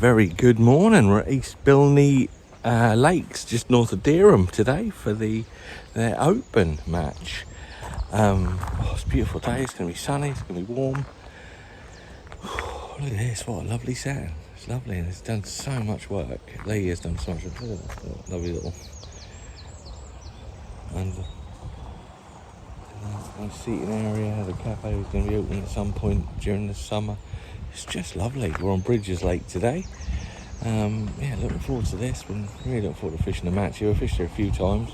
very good morning. We're at East Bilney Lakes, just north of Dereham today for their open match. It's a beautiful day. It's going to be sunny. It's going to be warm. Look at this! What a lovely setting. It's lovely, and it's done so much work. Lee has done so much work. Look at that lovely little and nice seating area. The cafe is going to be open at some point during the summer. It's just lovely. We're on Bridges Lake today. Yeah, looking forward to this. Been really looking forward to fishing a match here. I've fished here a few times,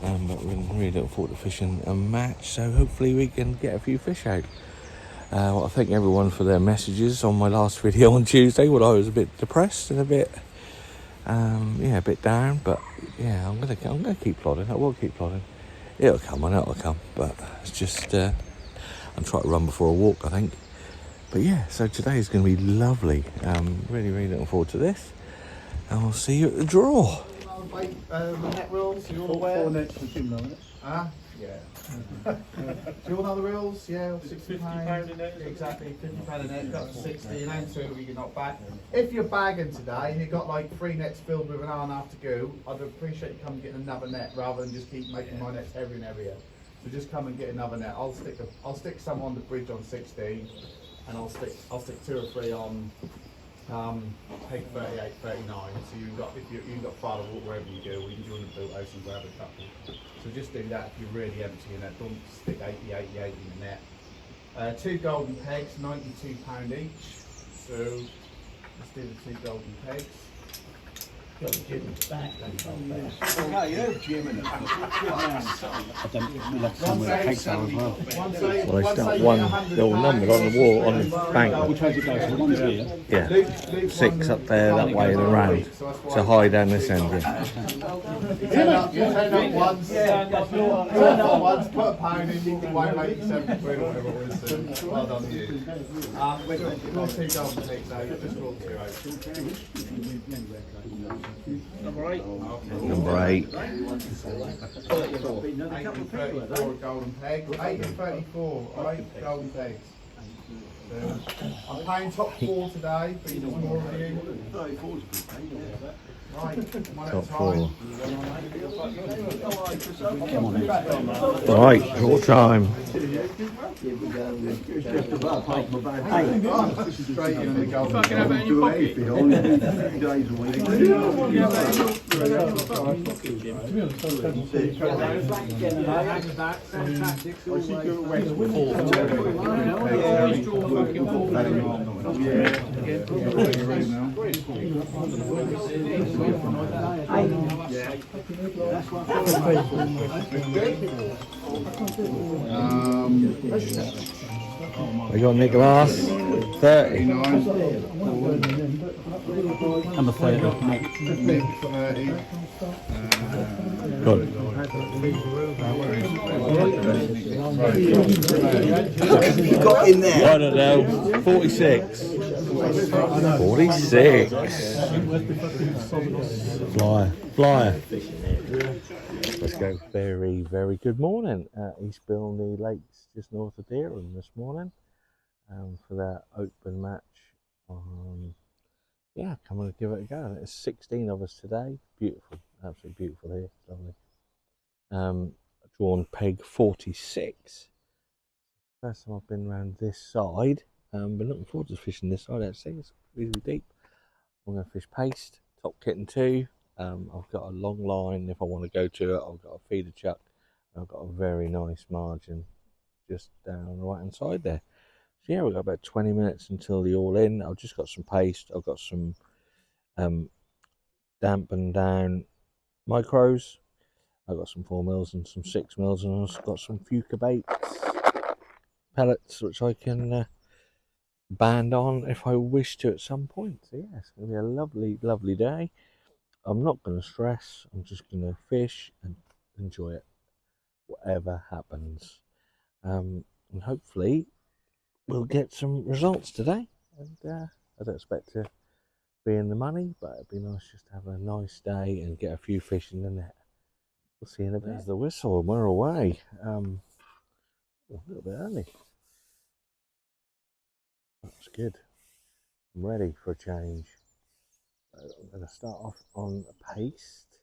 but we're really looking forward to fishing a match. So hopefully we can get a few fish out. Well, I thank everyone for their messages on my last video on Tuesday when I was a bit depressed and a bit down. But yeah, I'm gonna keep plodding. I will keep plodding. It'll come, I know it'll come. But it's just I'm trying to run before I walk, I think. But yeah, so today is going to be lovely. Really, really looking forward to this. And we'll see you at the draw. The net rules, you all aware? 4 nets for Jim, though, Ah, yeah. Do you all know the rules? Yeah, £60 a net. Exactly, £50 a net, got to 60, and then 2 you not back. If you're bagging today and you've got like 3 nets filled with an hour and a half to go, I'd appreciate you coming and getting another net rather than just keep making my nets heavier and heavier. So just come and get another net. I'll stick some on the bridge on 16. And I'll stick 2 or 3 on peg 38, 39. So you've got far to walk wherever you go, or you can join the boat house and grab a couple. So just do that if you're really empty in that. Don't stick 80 in the net. 2 golden pegs, £92 each. So let's do the 2 golden pegs. Got Jim's back. Oh, you know Jim and I don't we'll have some with the pegs on as well. Well, they start one little number on the wall, on the bank. Which way does it go? So one's here. Yeah, 6 up there, that way and around. So high down this end, yeah. Turn up once, turn up once, put a pound in, you can weigh 87 quid or whatever it is. Well done to you. Roll 2 golden pegs out, just roll 2 out. Number 8. Number 8. 8 and 34 golden pegs. 8 and 34, 8 golden pegs. So, I'm paying top 4 today, but there's more of you. Right, one at a Top 4. time. Come on then. Right, draw time. Straight in the golden Fucking have it in your pocket. We got Nicholas, 30. Number 30. Mate. 30. Good. You got in there. I don't know, 46. 46. Flyer. Let's go. Very, very good morning at East Bilney Lakes, just north of Dereham this morning, for that open match. Yeah, come and give it a go. There's 16 of us today. Beautiful, absolutely beautiful here. Lovely. Drawn peg 46. First time I've been around this side. Been looking forward to fishing this side actually. It's really deep. I'm going to fish paste, top kitten 2. I've got a long line if I want to go to it. I've got a feeder chuck. I've got a very nice margin just down on the right hand side there. So yeah, we've got about 20 minutes until the all in. I've just got some paste. I've got some dampened down micros. I've got some 4mm and some 6mm, and I've got some Fuca baits, pellets, which I can band on if I wish to at some point. So yeah, it's going to be a lovely, lovely day. I'm not going to stress. I'm just going to fish and enjoy it, whatever happens. And hopefully we'll get some results today. And I don't expect to be in the money, but it'd be nice just to have a nice day and get a few fish in the net. We'll see in a bit. There's the whistle and we're away. A little bit early. That's good. I'm ready for a change. I'm going to start off on paste.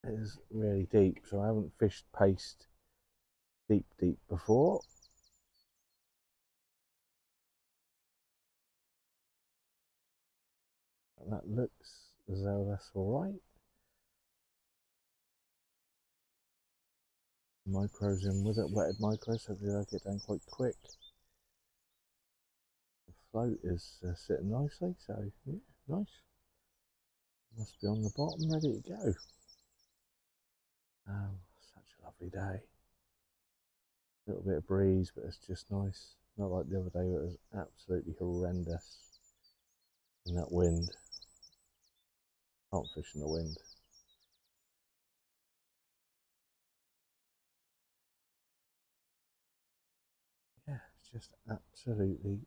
It is really deep, so I haven't fished paste deep before. That looks as though that's all right. Micros in with it, wetted micros, hopefully they'll get down quite quick. The float is sitting nicely, so yeah, nice. Must be on the bottom, ready to go. Such a lovely day. A little bit of breeze, but it's just nice. Not like the other day, where it was absolutely horrendous in that wind. Can't fish in the wind. Yeah, it's just absolutely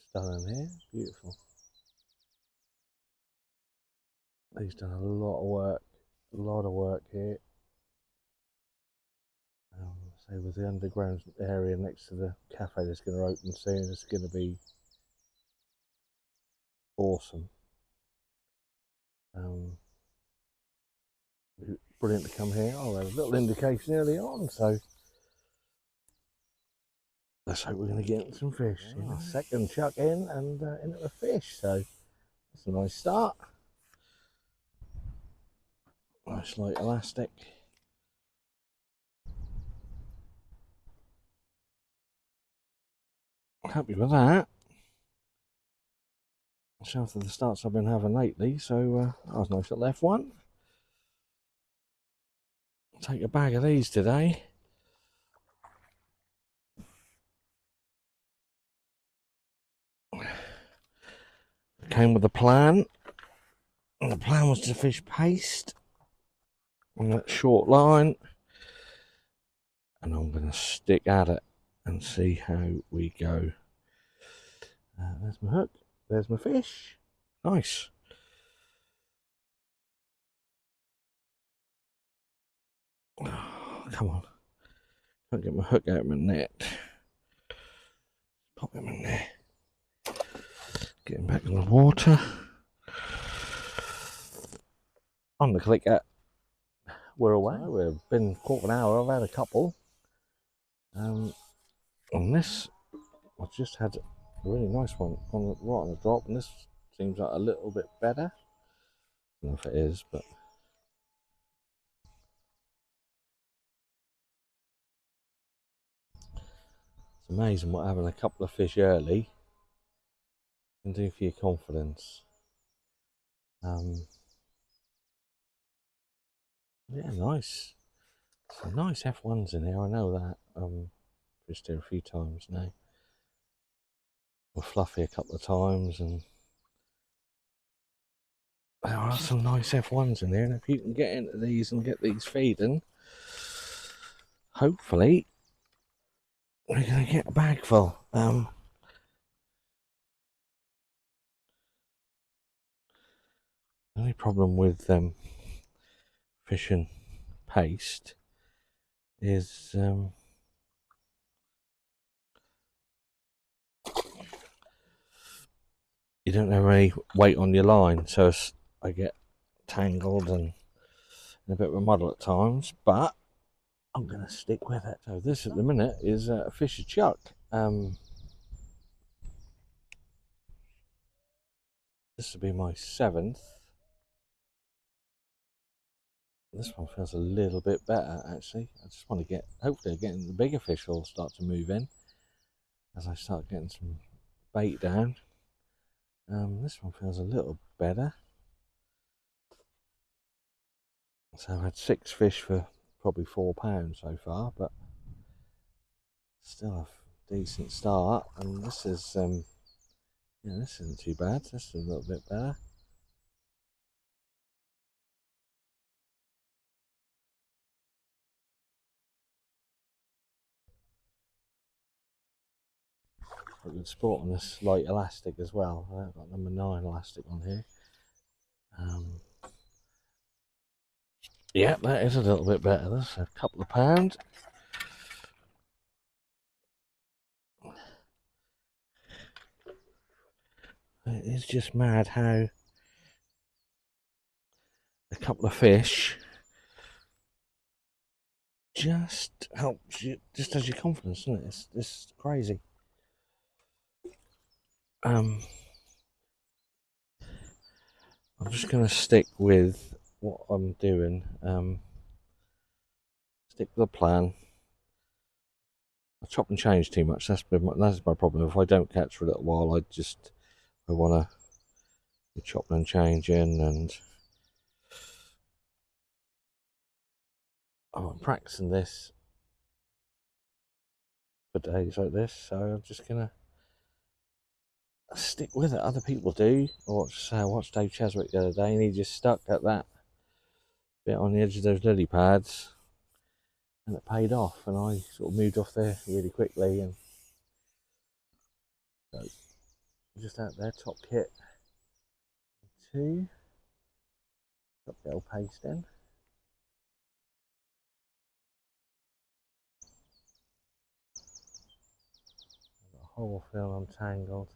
stunning here. Beautiful. He's done a lot of work here. So with the underground area next to the cafe that's going to open soon, it's going to be awesome. Brilliant to come here. Oh, there's a little indication early on, so let's hope we're going to get some fish. Yeah, second chuck in and into a fish, so that's a nice start. Nice light elastic. Happy with that. So after the starts I've been having lately, so that was a nice little F1. Take a bag of these today. Came with a plan, and the plan was to fish paste on that short line, and I'm going to stick at it and see how we go. There's my hook, there's my fish. Nice. Oh, come on. Can't get my hook out of my net. Pop him in there. Get him back in the water. On the clicker. We're away. We've been quarter of an hour. I've had a couple. On this, I just had a really nice one on right on the drop, and this seems like a little bit better. I don't know if it is, but it's amazing what having a couple of fish early can do for your confidence. Yeah, nice. Some nice F1s in here. I know that. Fished here a few times now. We're fluffy a couple of times, and there are some nice F1s in there. And if you can get into these and get these feeding, hopefully we're going to get a bag full. The only problem with fishing paste is you don't have any weight on your line, so I get tangled and in a bit of a muddle at times, but I'm going to stick with it. So this at the minute is a fisher chuck. This will be my 7th. This one feels a little bit better actually. I just want to get, hopefully getting the bigger fish will start to move in as I start getting some bait down. This one feels a little better. So I've had 6 fish for probably £4 so far, but still a decent start. And this is yeah, this isn't too bad. This is a little bit better. A good sport on this light elastic as well. I've got number 9 elastic on here. Yeah, that is a little bit better. That's a couple of pounds. It's just mad how a couple of fish just helps you, just has your confidence, isn't it? It's crazy. I'm just gonna stick with what I'm doing. Stick with the plan. I chop and change too much. That's my problem. If I don't catch for a little while, I want to be chopping and changing, and I'm practicing this for days like this. So I'm just gonna stick with it. Other people do. I watched Dave Cheswick the other day, and he just stuck at that bit on the edge of those lily pads, and it paid off. And I sort of moved off there really quickly, and so just out there, top kit 2, got the old paste in. Got a whole feel untangled.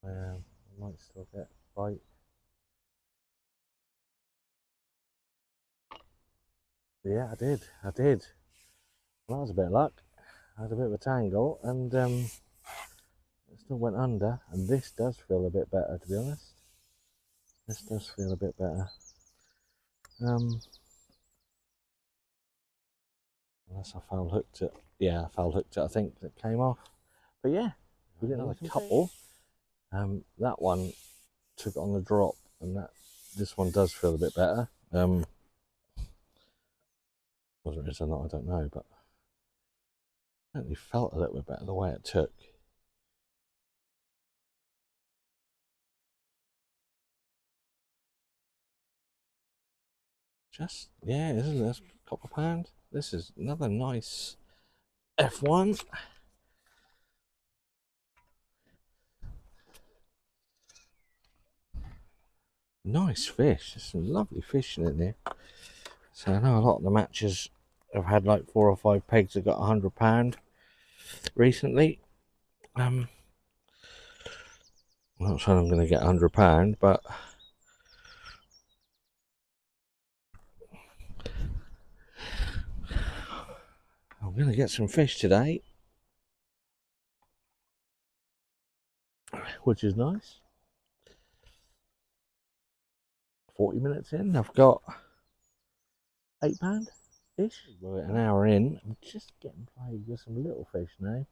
I might still get a bite. Yeah, I did. Well, that was a bit of luck. I had a bit of a tangle, and it still went under, and this does feel a bit better, to be honest. This does feel a bit better. Unless I foul hooked it. Yeah, I foul hooked it, I think, that came off. But yeah, we did another couple. That one took it on the drop, and this one does feel a bit better. Whether it is or not, I don't know, but I certainly felt a little bit better the way it took. Just, yeah, isn't this copper pound? This is another nice F1. Nice fish. There's some lovely fishing in there. So I know a lot of the matches have had like 4 or 5 pegs that got £100 recently. I'm not saying I'm going to get £100, but I'm going to get some fish today, which is nice. 40 minutes in, I've got £8 ish. We're an hour in. I'm just getting played with some little fish now.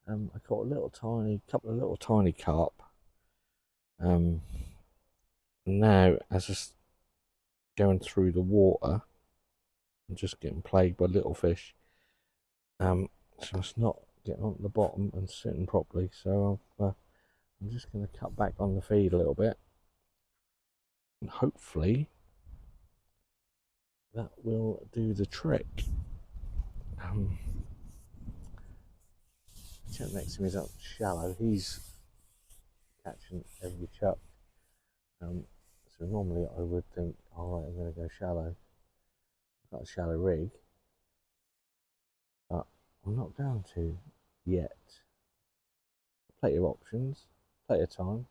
I caught a couple of little tiny carp. Now, as it's going through the water, I'm just getting plagued by little fish. So it's not getting onto the bottom and sitting properly. So I'm just going to cut back on the feed a little bit, and hopefully that will do the trick. The chap next to me is up shallow. He's catching every chuck. So normally I would think, all right, I'm going to go shallow. I've got a shallow rig, but I'm not going to yet. Plenty of options, plenty of time.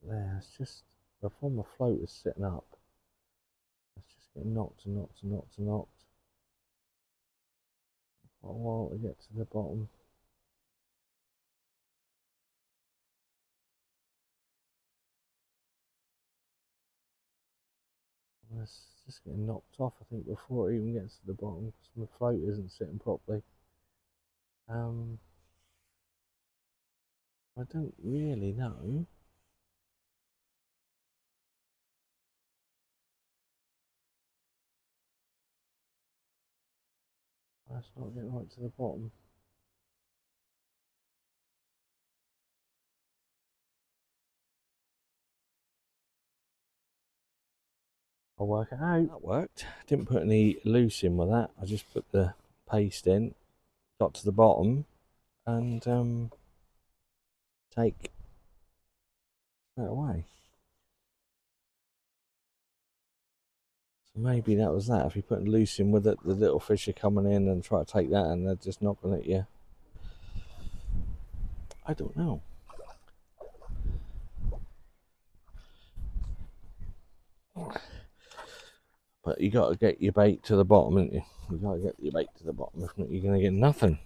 There, it's just before my float is sitting up, it's just getting knocked and knocked and knocked and knocked. Quite a while to get to the bottom. It's just getting knocked off, I think, before it even gets to the bottom, because my float isn't sitting properly. I don't really know. That's not getting right to the bottom. I'll work it out. That worked. Didn't put any loose in with that. I just put the paste in, got to the bottom, and take that away. So maybe that was that. If you put loose in with it, the little fish are coming in and try to take that, and they're just knocking at you. I don't know. But you got to get your bait to the bottom, haven't you? You got to get your bait to the bottom, if not, you're going to get nothing.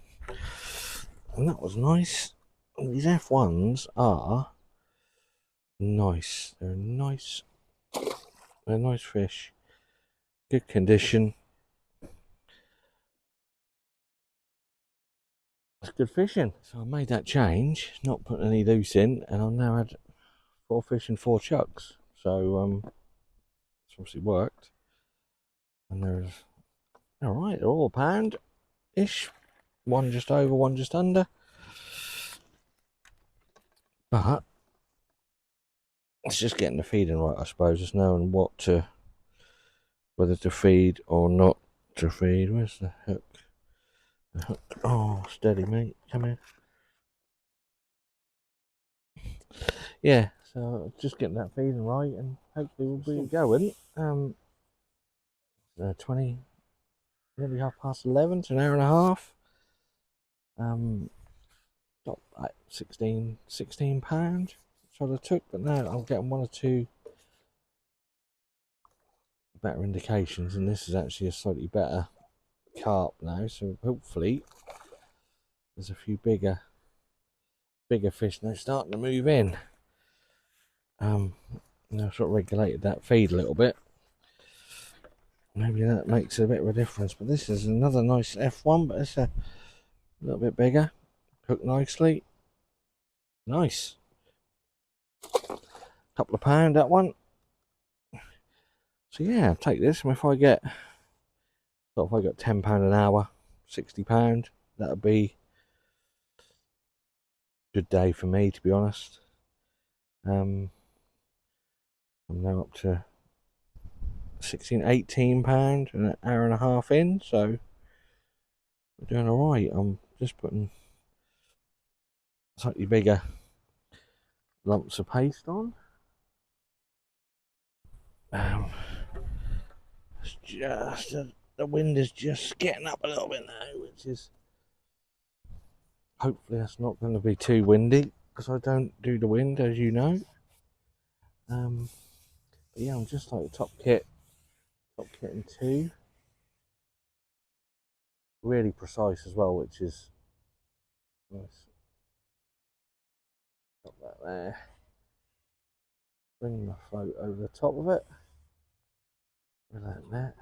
And that was nice. And these F1s are nice. They're nice. They're nice fish. Good condition. It's good fishing. So I made that change, not putting any loose in, and I've now had 4 fish and 4 chucks. So it's obviously worked. And they're alright, they're all a pound-ish. One just over, one just under. But it's just getting the feeding right, I suppose. Just knowing whether to feed or not to feed. Where's the hook? The hook. Oh, steady, mate. Come here. Yeah, so just getting that feeding right, and hopefully we'll be going. 20, nearly 11:30, so an hour and a half. Got like 16 pound. That's what I took, but now I'm getting 1 or 2 better indications, and this is actually a slightly better carp now. So hopefully there's a few bigger fish now starting to move in. I've sort of regulated that feed a little bit. Maybe that makes a bit of a difference. But this is another nice F1, but it's a little bit bigger. Cooked nicely. Nice. Couple of pound that one. So yeah, I'll take this, and if I get £10 an hour, £60, that'll be a good day for me, to be honest. I'm now up to £18 an hour and a half in, so we're doing alright. I'm just putting slightly bigger lumps of paste on. It's just the wind is just getting up a little bit now, which is hopefully that's not going to be too windy, because I don't do the wind, as you know. But yeah, I'm just like top kit in 2. Really precise as well, which is nice. Got that there. Bring my float over the top of it. Like that.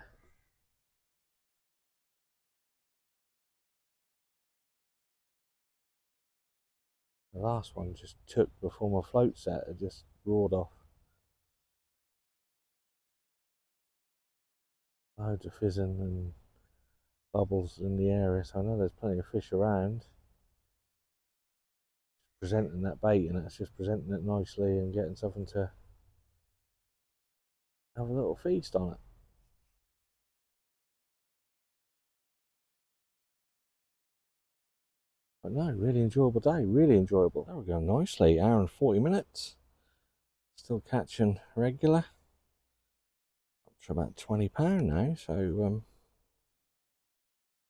The last one just took before my float set. It just roared off. Loads of fizzing and bubbles in the area, so I know there's plenty of fish around. Presenting that bait, and it's just presenting it nicely and getting something to have a little feast on it. But no, really enjoyable day, really enjoyable. There we go, nicely, hour and 40 minutes. Still catching regular. Up to about £20 now, so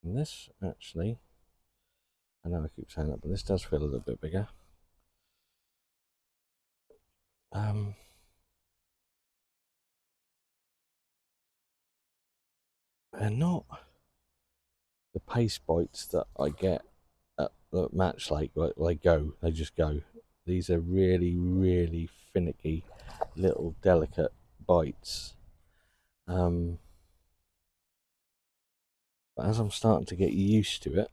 and this actually, I know I keep saying that, but this does feel a little bit bigger. They're not the paste bites that I get at the Match Lake. They just go. These are really, really finicky, little delicate bites. But as I'm starting to get used to it,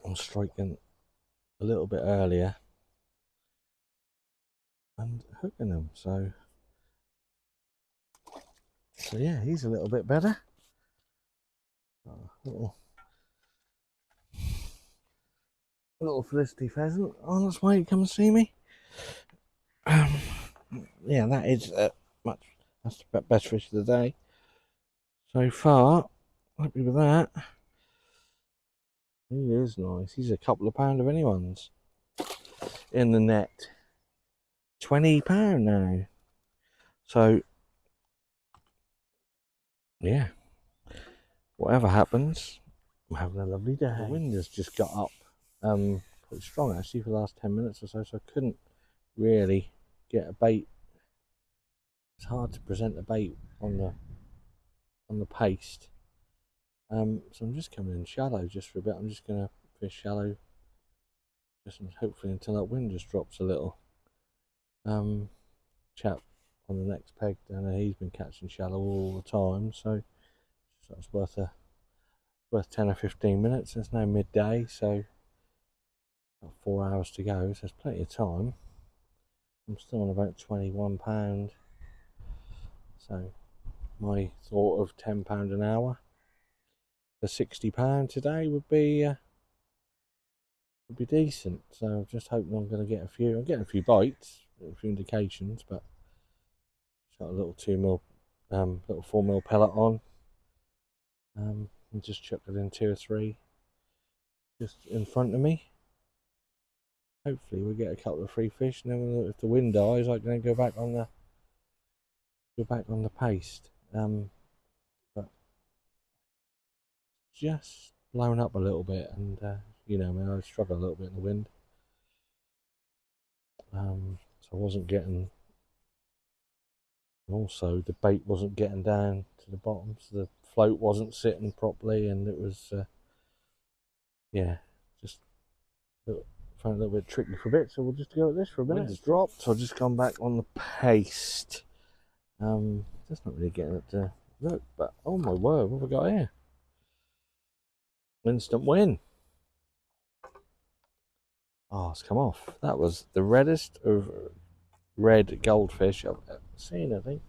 I'm striking a little bit earlier and hooking them. So yeah, he's a little bit better. Little Felicity pheasant on its way to come and see me. Yeah, that is that's the best fish of the day so far. Happy with that. He is nice. He's a couple of pound of anyone's in the net. £20 now. So yeah, whatever happens, I'm having a lovely day. The wind has just got up pretty strong actually for the last 10 minutes or so, so I couldn't really get a bait. It's hard to present a bait on the paste. So I'm just coming in shallow just for a bit. I'm just going to fish shallow just hopefully until that wind just drops a little. Chap on the next peg down there, he's been catching shallow all the time, so it's worth 10 or 15 minutes. It's now midday, so got 4 hours to go, so there's plenty of time. I'm still on about £21, so my thought of £10 an hour for £60 today would be decent. So I'm just hoping I'm going to get a few. I'm getting a few bites, a few indications, but got a little 2mm, little 4mm pellet on. And just chucked it in 2 or 3 just in front of me. Hopefully we'll get a couple of free fish, and then if the wind dies, I can then go back on the paste. But just blown up a little bit, and you know, man, I struggle a little bit in the wind. So I wasn't getting. Also, the bait wasn't getting down to the bottom, so the float wasn't sitting properly, and it was, yeah, just found it a little bit tricky for a bit. So we'll just go at this for a minute. Wind's dropped, so I've just gone back on the paste. Just not really getting it to look, but oh my word, what have we got here? Instant win. Oh, it's come off. That was the reddest of red goldfish I've ever seen, I think.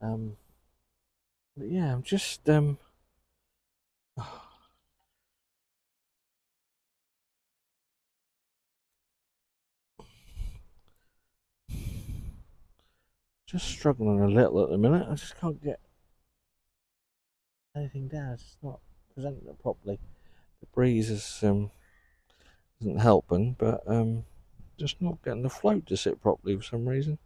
But yeah, I'm just just struggling a little at the minute. I just can't get anything down. It's just not presenting it properly. The breeze isn't helping, but just not getting the float to sit properly for some reason.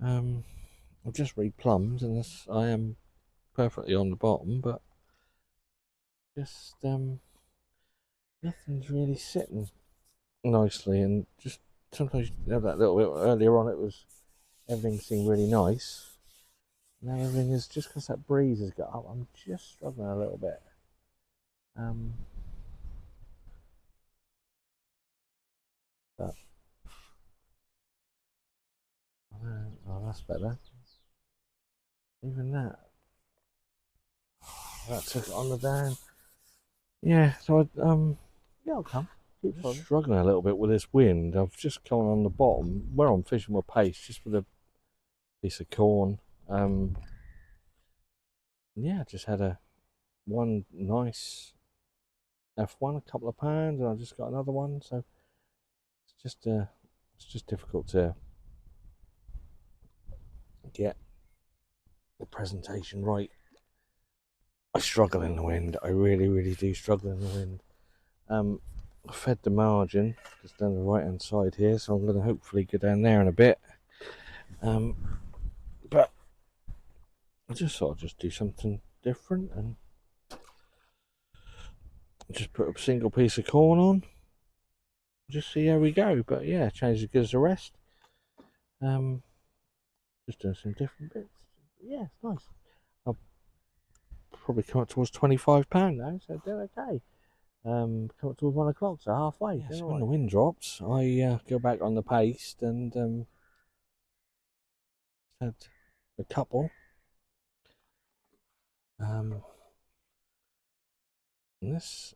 I've just replumbed, and I am perfectly on the bottom, but just nothing's really sitting nicely, and just sometimes you have that little bit earlier on. It was everything seemed really nice. Now everything is just because that breeze has got up. I'm just struggling a little bit. But oh, that's better. Even that took it on the down. Yeah, so yeah, I'll come. Keep struggling a little bit with this wind. I've just gone on the bottom where I'm fishing with paste, just with a piece of corn. Yeah, just had one nice F1, a couple of pounds, and I just got another one. So it's just difficult to get the presentation right. I struggle in the wind. I really, really do struggle in the wind. I fed the margin just down the right hand side here, so I'm going to hopefully go down there in a bit. But I just thought I'd just do something different and just put a single piece of corn on. Just see how we go. But yeah, change as good as the rest. Just doing some different bits. Yeah, it's nice. I'll probably come up towards £25 now, so doing okay. Come up towards 1 o'clock, so halfway. Yeah, so when the wind drops, I go back on the paste and had a couple. And this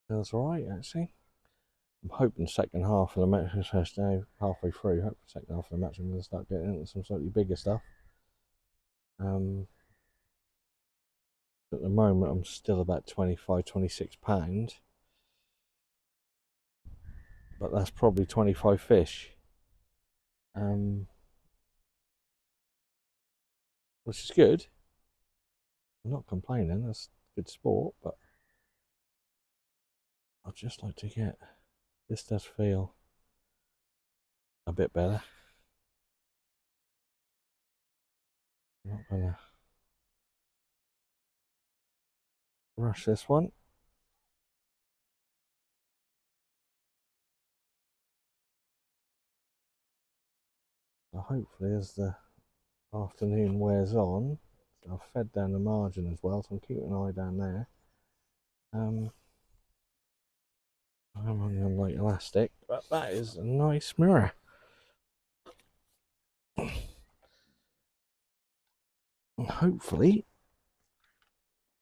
feels alright actually. I'm hoping second half of the match, first now halfway through, hoping second half of the match I'm going to start getting into some slightly bigger stuff. At the moment I'm still about £25–26, but that's probably 25 fish, which is good. I'm not complaining, that's good sport, but I'd just like to get, this does feel a bit better. I'm not gonna rush this one. So hopefully as the afternoon wears on, I've fed down the margin as well, so I'm keeping an eye down there. I'm only on light elastic, but that is a nice mirror. And hopefully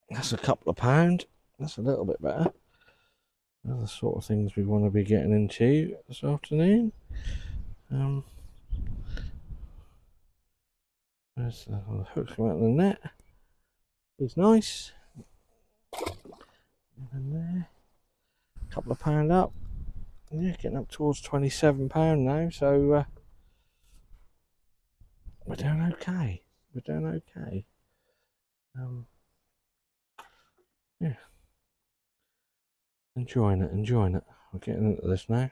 that's a couple of pound. That's a little bit better. They're the sort of things we want to be getting into this afternoon. There's the hooks come out of the net. He's nice. And there, a couple of pound up. Yeah, getting up towards £27 now. So we're doing okay. We're doing okay. Yeah, enjoying it. We're getting into this now.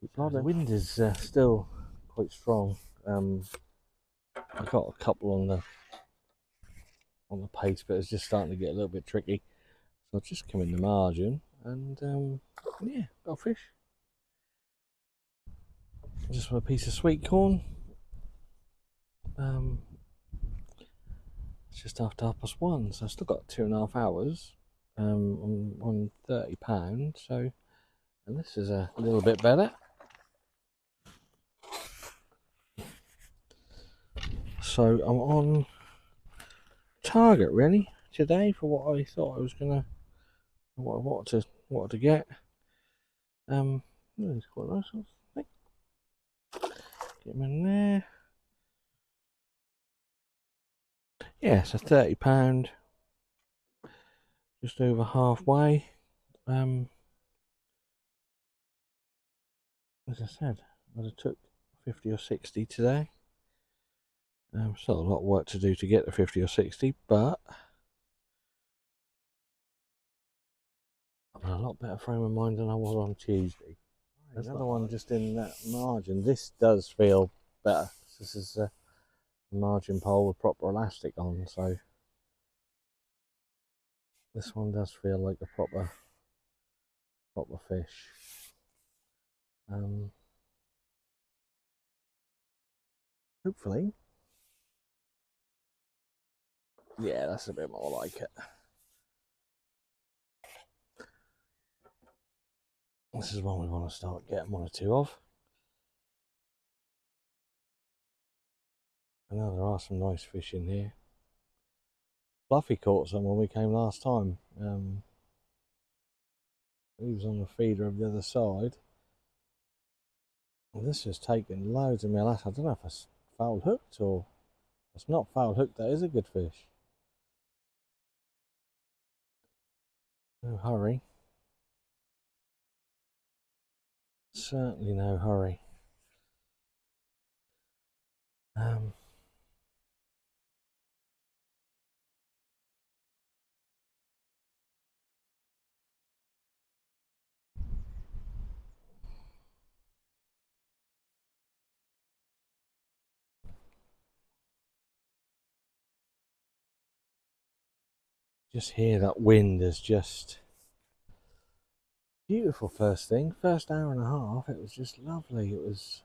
The wind is still quite strong. I got a couple on the pace, but it's just starting to get a little bit tricky. So I've just come in the margin, and yeah, got a fish. Just for a piece of sweet corn. It's just after £1:30, so I've still got 2.5 hours. On £30. So, and this is a little bit better. So I'm on target really today for what I thought I was gonna, what I wanted to get. It's quite nice. I think. Get him in there. Yeah, so £30, just over halfway. As I said, I'd have took 50 or 60 today. Still a lot of work to do to get to 50 or 60, but I'm in a lot better frame of mind than I was on Tuesday. There's another one just in that margin. This does feel better. This is a margin pole with proper elastic on, so this one does feel like a proper fish. Hopefully, yeah, that's a bit more like it. This is one we want to start getting one or two of. I know there are some nice fish in here. Fluffy caught some when we came last time. He was on the feeder of the other side. And this has taken loads of meal. I don't know if it's foul hooked or it's not foul hooked. That is a good fish. No hurry. Certainly no hurry. Just hear that wind is just beautiful. First hour and a half, it was just lovely. It was,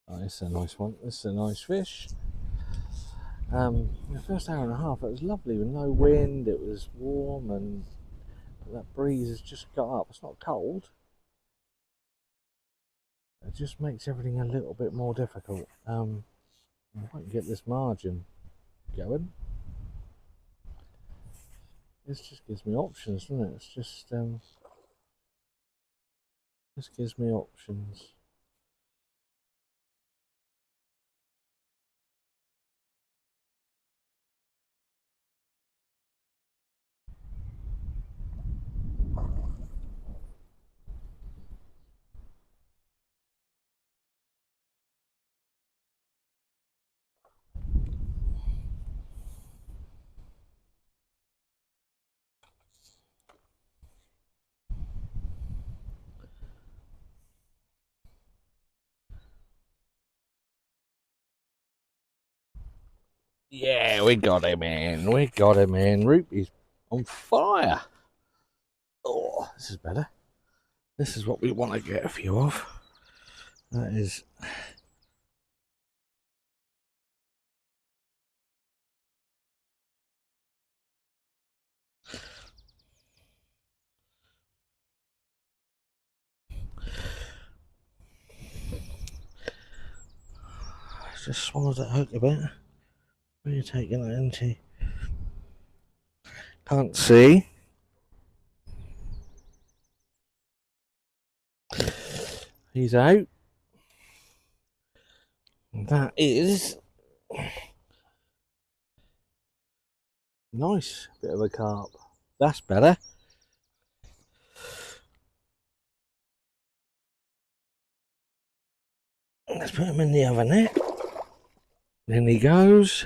oh, this is a nice one. This is a nice fish. The first hour and a half, it was lovely with no wind. It was warm, and that breeze has just got up. It's not cold. It just makes everything a little bit more difficult. If I can get this margin going, this just gives me options, doesn't it? It's just this gives me options. Yeah, we got him in. We got him in. Rupees on fire. Oh, this is better. This is what we want to get a few of. That is. Just swallowed that hook a bit. Where are you taking that into? Can't see. He's out. That is nice. Bit of a carp. That's better. Let's put him in the other net. In he goes.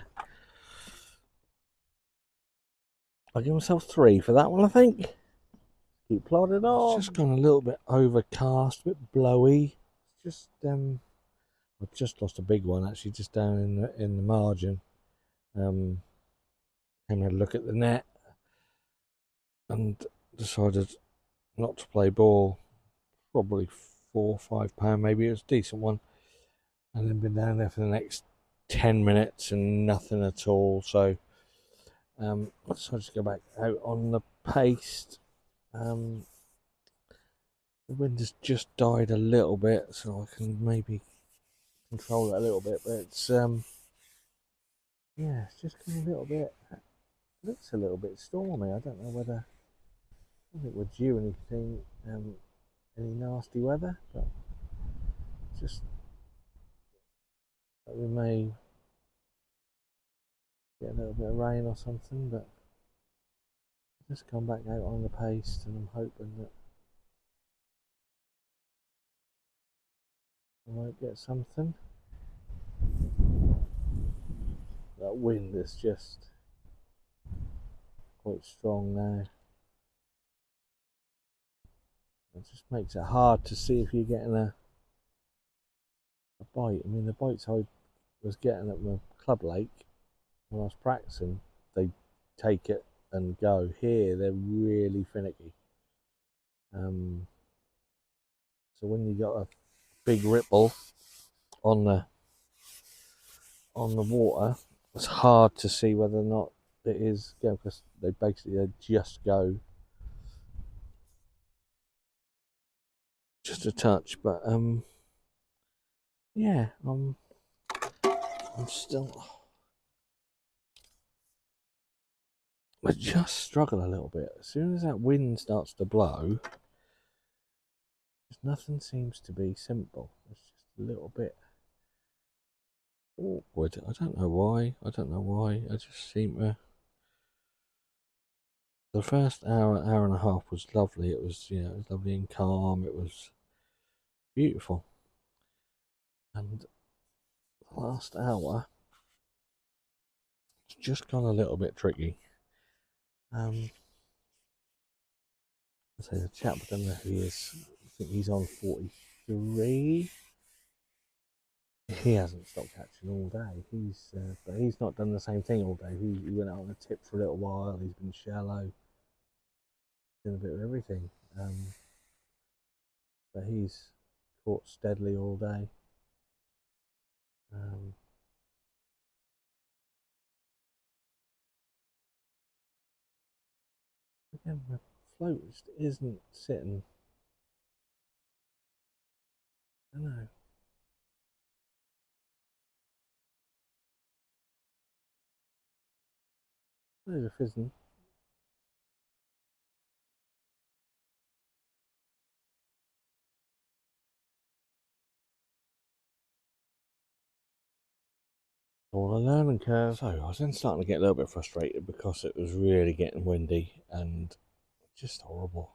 I'll give myself 3 for that one, I think. Keep plodding on. It's just gone a little bit overcast, a bit blowy. Just I've just lost a big one actually, just down in the margin. Came and had a look at the net and decided not to play ball. Probably £4 or £5, maybe. It was a decent one. And then been down there for the next 10 minutes and nothing at all. So I decided to go back out on the paste. The wind has just died a little bit, so I can maybe control it a little bit. But it's yeah, it's just kind of a little bit. It looks a little bit stormy. I don't know whether I think we're due anything, any nasty weather, but just that we may get a little bit of rain or something. But I've just gone back out on the paste, and I'm hoping that I might get something. That wind is just quite strong now. It just makes it hard to see if you're getting a bite. I mean, the bites I was getting at my club lake when I was practicing, they take it and go. Here, they're really finicky. So when you got a big ripple on the water, it's hard to see whether or not it is going, because they just go just a touch. But yeah, I'm still. I just struggle a little bit. As soon as that wind starts to blow, nothing seems to be simple. It's just a little bit awkward. I don't know why. I just seem to. The first hour and a half was lovely. It was, it was lovely and calm. It was beautiful. And the last hour, it's just gone a little bit tricky. I say the chap, I don't know who he is. I think he's on 43. He hasn't stopped catching all day. But he's not done the same thing all day. He went out on a tip for a little while. He's been shallow, doing a bit of everything. But he's caught steadily all day. Again, my float just isn't sitting. I don't know. There's a fizzing. All a learning curve. So I was then starting to get a little bit frustrated because it was really getting windy and just horrible.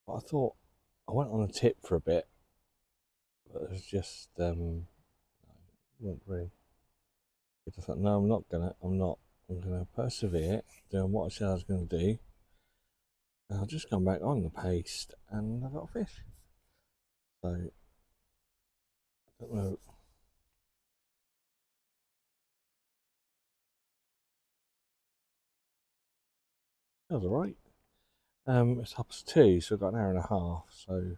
But I thought I went on a tip for a bit, but it was just wasn't really. I thought, no, I'm not gonna. I'm gonna persevere doing what I said I was gonna do. And I'll just come back on the paste, and I got a fish. So I don't know. That was alright. It's 2:30, so I've got an hour and a half, so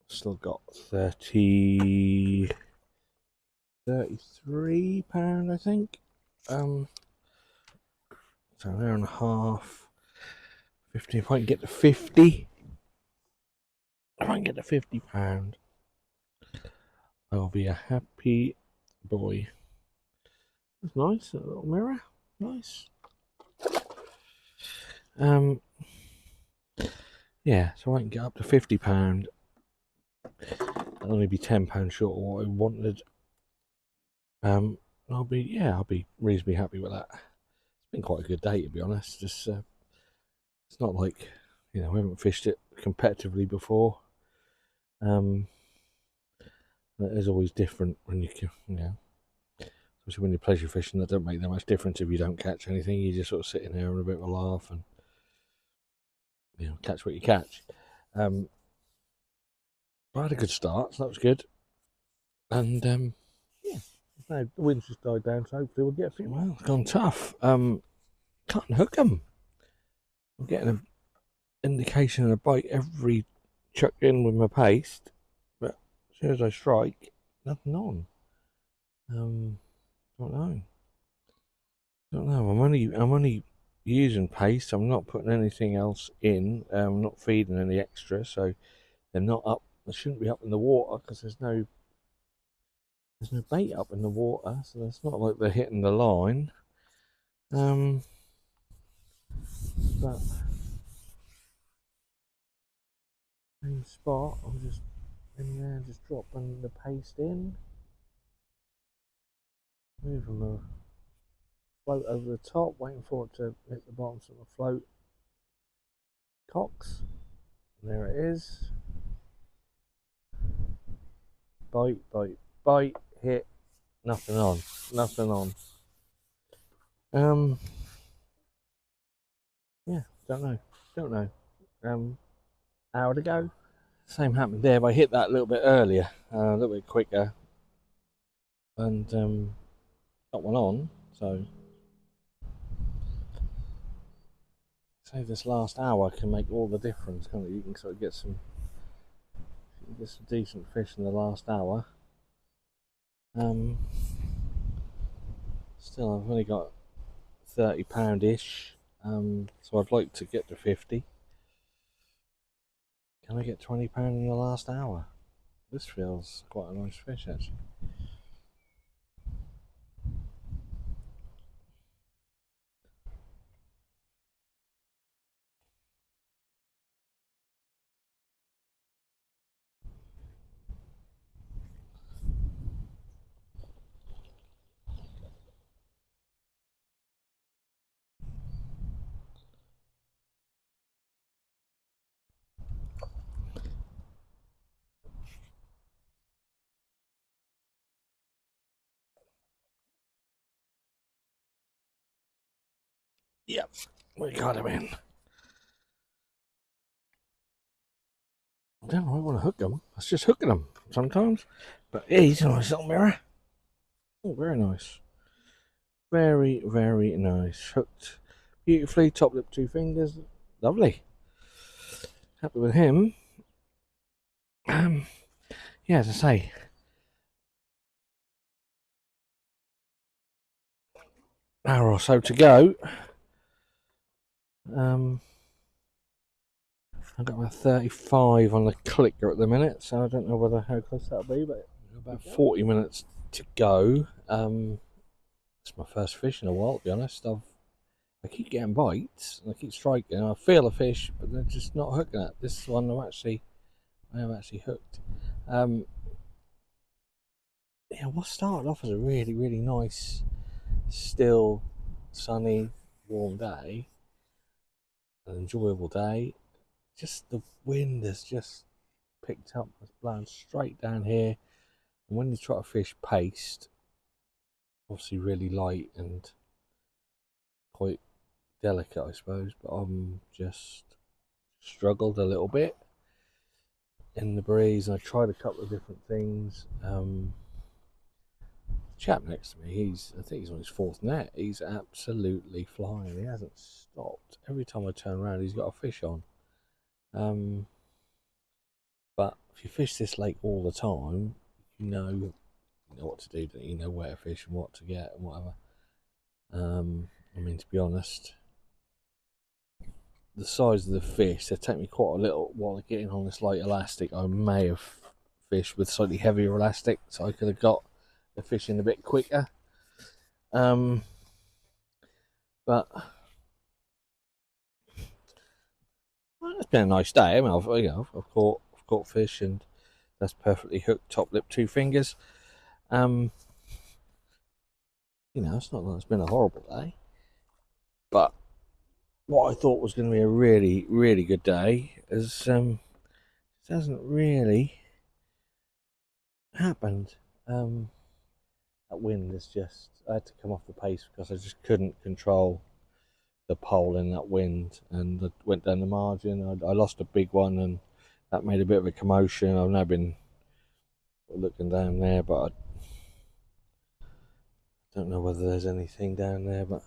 still got 33 pound, I think. So an hour and a half. 50. If I can get to 50, if I can get to £50, I'll be a happy boy. That's nice, a little mirror. Nice. Yeah, so I can get up to £50. I'll only be £10 short of what I wanted. I'll be reasonably happy with that. It's been quite a good day, to be honest. Just it's not like, we haven't fished it competitively before. It is always different when especially when you're pleasure fishing. That don't make that much difference if you don't catch anything. You're just sort of sitting there and a bit of a laugh and catch what you catch. But I had a good start, so that was good. And yeah, the wind's just died down, so hopefully we'll get a few. Well, it's gone tough. Can't hook them. I'm getting an indication of a bite every chuck in with my paste, but as soon as I strike, nothing on. Don't know. I'm only using paste. I'm not putting anything else in. I'm not feeding any extra, so they're not up. They shouldn't be up in the water because there's no bait up in the water, so it's not like they're hitting the line. But same spot. I'm just in there, just dropping the paste in, moving the float over the top, waiting for it to hit the bottom of the float. Cocks. And there it is. Bite, bite, bite, hit, nothing on. Yeah, don't know. Hour to go. Same happened there, but I hit that a little bit earlier, a little bit quicker, and got one on. So this last hour can make all the difference, can't it? You can sort of get some decent fish in the last hour. Still, I've only got £30 ish, so I'd like to get to 50. Can I get £20 in the last hour? This feels quite a nice fish, actually. Yep, we got him in. I don't know, I want to hook them. I was just hooking them sometimes. But yeah, he's a nice little mirror. Oh, very nice. Very, very nice. Hooked beautifully, top lip 2 fingers. Lovely. Happy with him. Yeah, as I say, hour or so to go. I've got about 35 on the clicker at the minute, so I don't know how close that'll be, but about 40 minutes to go. It's my first fish in a while, to be honest. I keep getting bites and I keep striking. I feel a fish, but they're just not hooking it. This one I have actually hooked. What started off as a really, really nice, still, sunny, warm day, an enjoyable day. Just the wind has just picked up. It's blowing straight down here. And when you try to fish paste, obviously really light and quite delicate, I suppose, but I'm just struggled a little bit in the breeze. I tried a couple of different things. chap next to me, I think he's on his fourth net. He's absolutely flying. He hasn't stopped. Every time I turn around, he's got a fish on. But if you fish this lake all the time, you know what to do. You know where to fish and what to get and whatever. I mean, to be honest, the size of the fish, they take me quite a little while getting on this light elastic. I may have fished with slightly heavier elastic, so I could have got the fish in a bit quicker. But well, it's been a nice day. I mean, I've caught fish, and that's perfectly hooked, top lip, 2 fingers. It's not that it's been a horrible day, but what I thought was going to be a really, really good day it hasn't really happened. That wind is just, I had to come off the pace because I just couldn't control the pole in that wind, and I went down the margin. I lost a big one, and that made a bit of a commotion. I've now been looking down there, but I don't know whether there's anything down there, but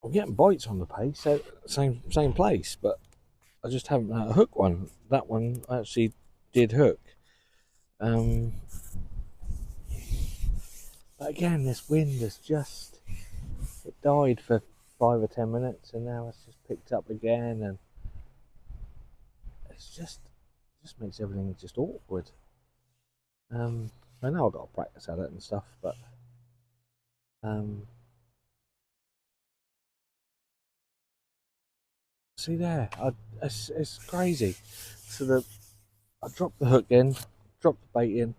I'm getting bites on the pace, same place, but I just haven't had a hook one. That one actually did hook. But again, this wind has it died for 5 or 10 minutes, and now it's just picked up again, and it just makes everything just awkward. I know I've got to practice at it and stuff, but see there, it's crazy. So I dropped the hook in, dropped the bait in,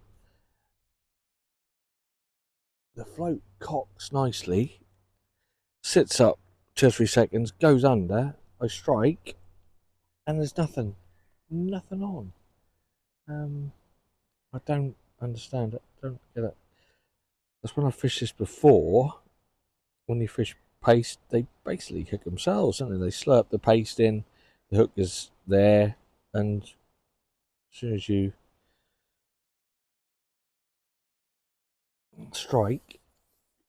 the float cocks nicely, sits up 2 or 3 seconds, goes under, I strike, and there's nothing on. I don't understand it, don't get it. That's when I fished this before. When you fish paste, they basically hook themselves, don't they? They slurp the paste in, the hook is there, and as soon as you strike,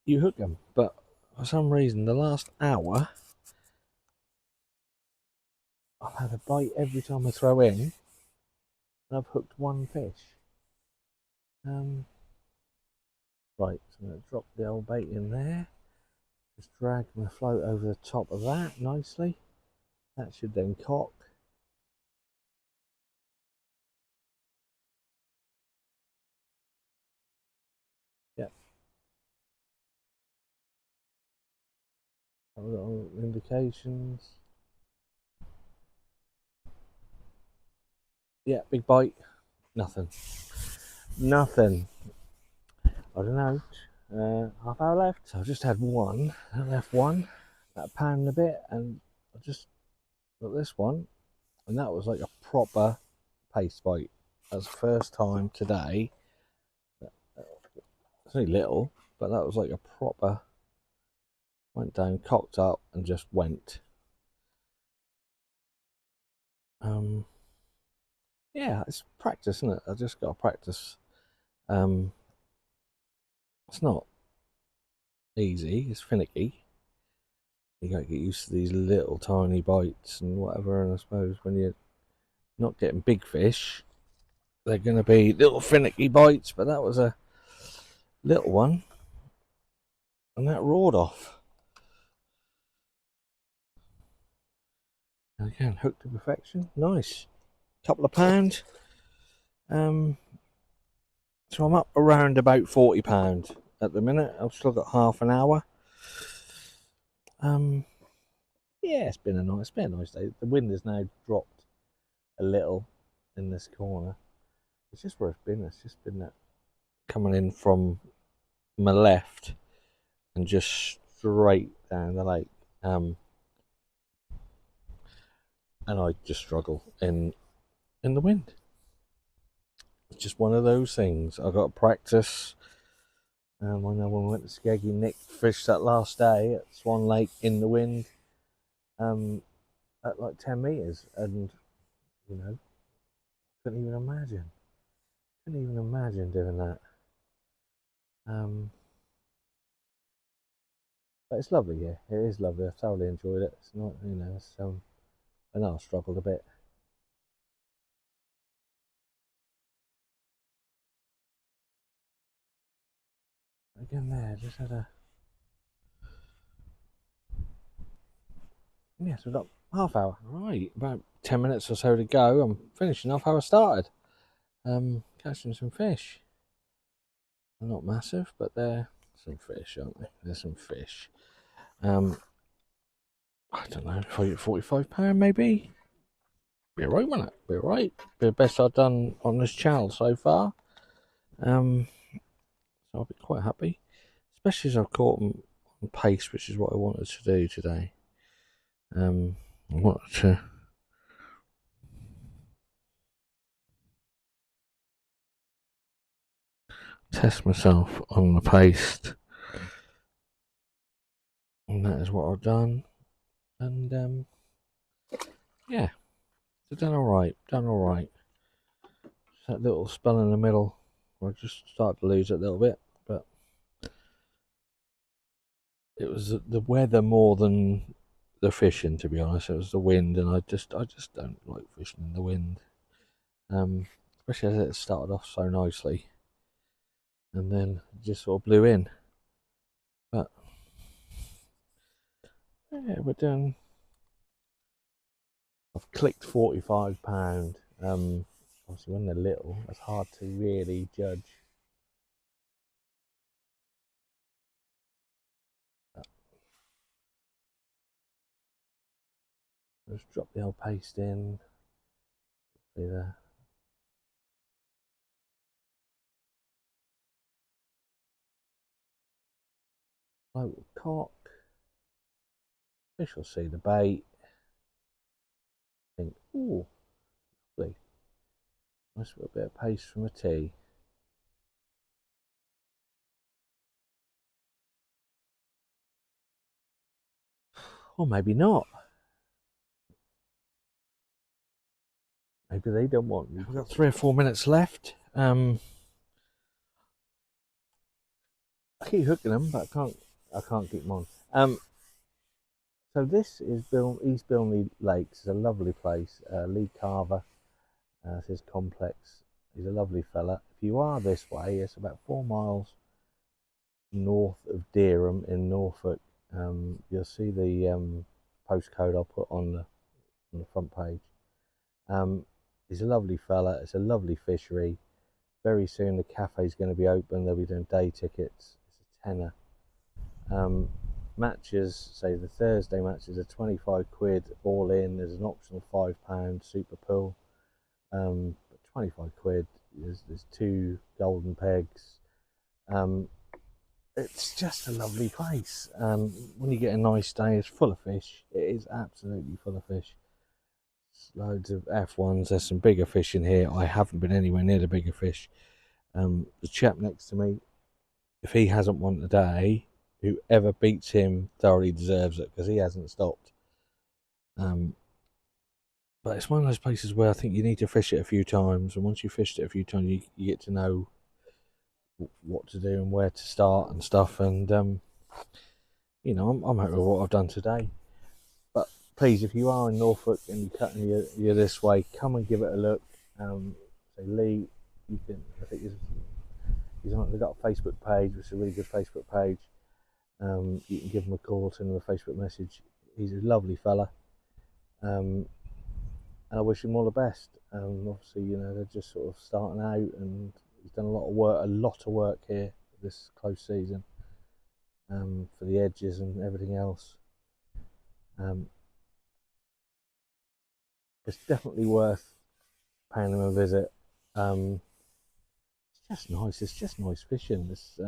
you hook them. But for some reason, the last hour, I've had a bite every time I throw in, and I've hooked one fish. Right, so I'm going to drop the old bait in there. Just drag my float over the top of that nicely. That should then cock. Yep. I've got all indications. Yeah, big bite. Nothing. I don't know. Half hour left. So I've just had one. I left one. That pound a bit, and I just got this one, and that was like a proper paste bite. That's the first time today. It's only little, but that was like a proper. Went down, cocked up, and just went. Yeah, it's practice, isn't it? I just got to practice. It's not easy. It's finicky. You got to get used to these little tiny bites and whatever. And I suppose when you're not getting big fish, they're going to be little finicky bites. But that was a little one, and that roared off. And again, hooked to perfection. Nice, couple of pounds. So I'm up around about £40 at the minute. I've still got half an hour. Yeah, it's been a nice day. The wind has now dropped a little in this corner. It's just where it's been. It's just been that coming in from my left and just straight down the lake. And I just struggle in the wind. It's just one of those things. I've got to practice. I know when we went to Skeggy, Nick fished that last day at Swan Lake in the wind at like 10 metres, and couldn't even imagine doing that. But it's lovely here. It is lovely. I thoroughly enjoyed it. It's not, I know I struggled a bit. Again, there, just had a. Yes, we've got half hour. Right, about 10 minutes or so to go. I'm finishing off how I started. Catching some fish. They're not massive, but they're some fish, aren't they? There's some fish. I don't know, £45 maybe. Be alright, won't it? Be alright. Be the best I've done on this channel so far. So I'll be quite happy, especially as I've caught them on pace, which is what I wanted to do today. I wanted to test myself on the paste, and that is what I've done. And yeah, so done all right. Done all right. That little spell in the middle, where I just started to lose it a little bit, but it was the weather more than the fishing. To be honest, it was the wind, and I just don't like fishing in the wind. Especially as it started off so nicely, and then it just sort of blew in. But yeah, we're doing. I've clicked £45. Obviously, when they're little, it's hard to really judge. Just drop the old paste in. See there. Local cock. Fish will see the bait. Think, ooh, lovely. Nice little bit of paste from a tea. Or maybe not. Maybe they don't want me. We've got 3 or 4 minutes left. I keep hooking them, but I can't keep them on. So this is East Bilney Lakes. It's a lovely place. Lee Carver, it's his complex. He's a lovely fella. If you are this way, it's about 4 miles north of Dereham in Norfolk. You'll see the postcode I'll put on the front page. He's a lovely fella. It's a lovely fishery. Very soon the cafe's going to be open. They'll be doing day tickets. It's a tenner. Matches, say the Thursday matches are 25 quid all in. There's an optional £5 super pool. But 25 quid. There's 2 golden pegs. It's just a lovely place. When you get a nice day, it's full of fish. It is absolutely full of fish. There's loads of F1s. There's some bigger fish in here. I haven't been anywhere near the bigger fish. The chap next to me, if he hasn't won today, whoever beats him thoroughly deserves it, because he hasn't stopped. But it's one of those places where I think you need to fish it a few times, and once you've fished it a few times, you get to know what to do and where to start and stuff. And I'm happy with what I've done today. But please, if you are in Norfolk and you're this way, come and give it a look. Say Lee, you can. I think they've got a Facebook page, which is a really good Facebook page. You can give him a call, send him a Facebook message. He's a lovely fella. And I wish him all the best. Obviously, they're just sort of starting out, and he's done a lot of work here this close season, for the edges and everything else. It's definitely worth paying him a visit. It's just nice. It's just nice fishing. As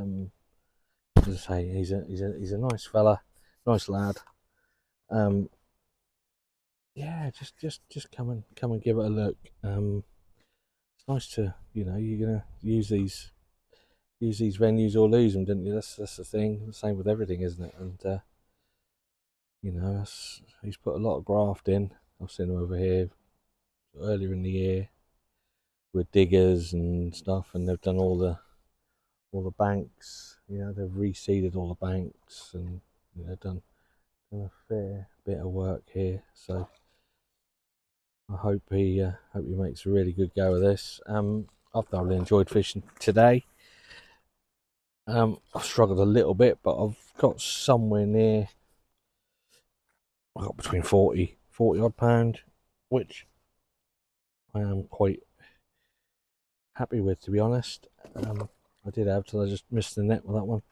I say, he's a nice fella, nice lad. Yeah, just come and give it a look. It's nice to, you're gonna use these venues or lose them, didn't you? That's the thing. The same with everything, isn't it? And he's put a lot of graft in. I've seen him over here earlier in the year with diggers and stuff, and they've done all all the banks. You know, they've reseeded all the banks and, you know, done a fair bit of work here. So I hope he makes a really good go of this. I've thoroughly enjoyed fishing today. I've struggled a little bit, but I've got somewhere near. I got between 40 odd pound, which I am quite happy with, to be honest. I did have till I just missed the net with that one.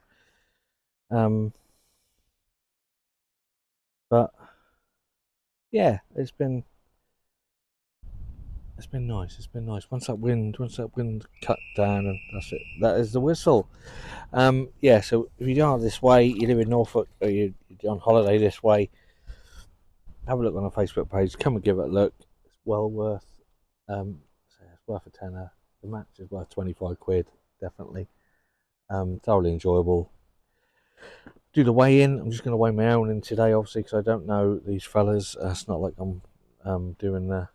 But yeah, it's been nice. It's been nice. Once that wind cut down, and that's it. That is the whistle. Yeah. So if you are this way, you live in Norfolk, or you're on holiday this way, have a look on our Facebook page. Come and give it a look. It's well worth. It's worth a tenner. The match is worth 25 quid, definitely. Thoroughly enjoyable. Do the weigh in. I'm just going to weigh my own in today, obviously, because I don't know these fellas. It's not like I'm doing the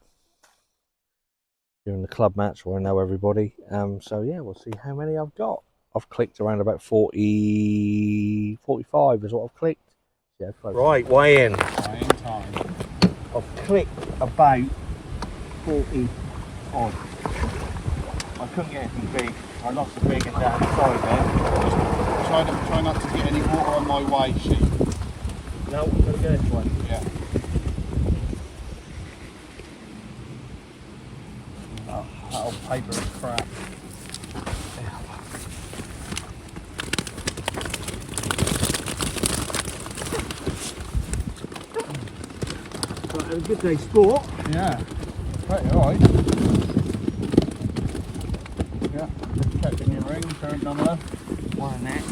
club match where I know everybody. So yeah, we'll see how many I've got. I've clicked around about 40, 45 is what I've clicked. Yeah, right, weigh in. Weigh-in time. I've clicked about 40 odd. I couldn't get anything big. I lost a big and down the side there. Try not to get any water on my weigh sheet. No, I'm going to go this way. Yeah. Oh, that old paper is crap. Right, have a good day, sport. Yeah. Right, alright. Yeah. Check in your ring, turn number. One net.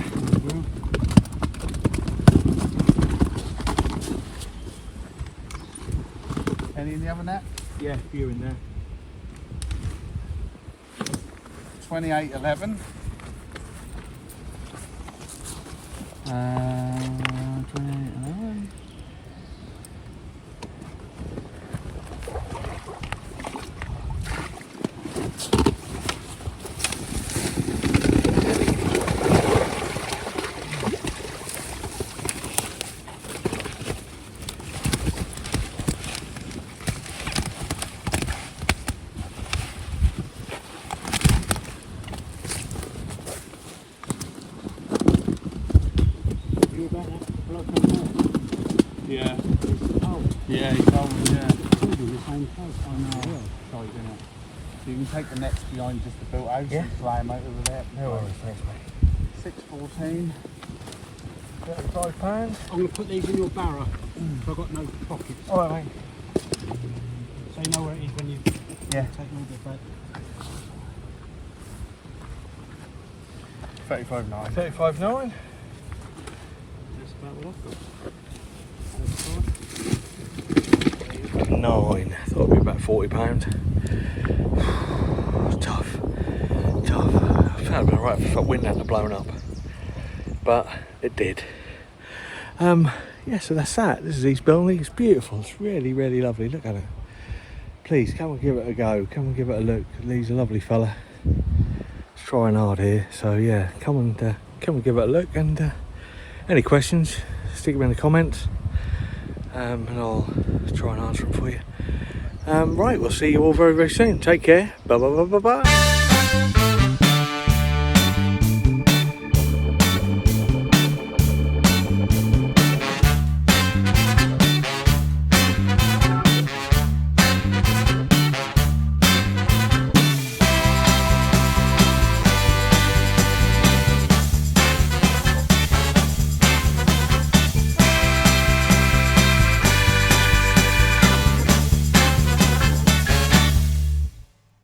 Any in the other net? Yeah, a few in there. 28.11. 28.11. Yeah. Yeah, he told me, yeah. Oh no. Sorry, didn't I? So you can take the nets behind just the built house Yeah. and fly them out over there. No worries, thanks, mate. 6.14. £35. I'm going to put these in your barrow, so I've got no pockets. Alright, mate. So you know where it is when you Yeah. take all the bread. 35.9. 35.9. That's about what I've got. 9. Thought it'd be about £40. Tough. I found it alright if the wind hadn't blown up, but it did. Yeah, so that's that. This is East Bilney. It's beautiful. It's really, really lovely. Look at it. Please come and give it a go. Come and give it a look. Lee's a lovely fella. He's trying hard here. So yeah, come and give it a look. And any questions, stick them in the comments, and I'll try and answer them for you. Right, we'll see you all very, very soon. Take care. Bye.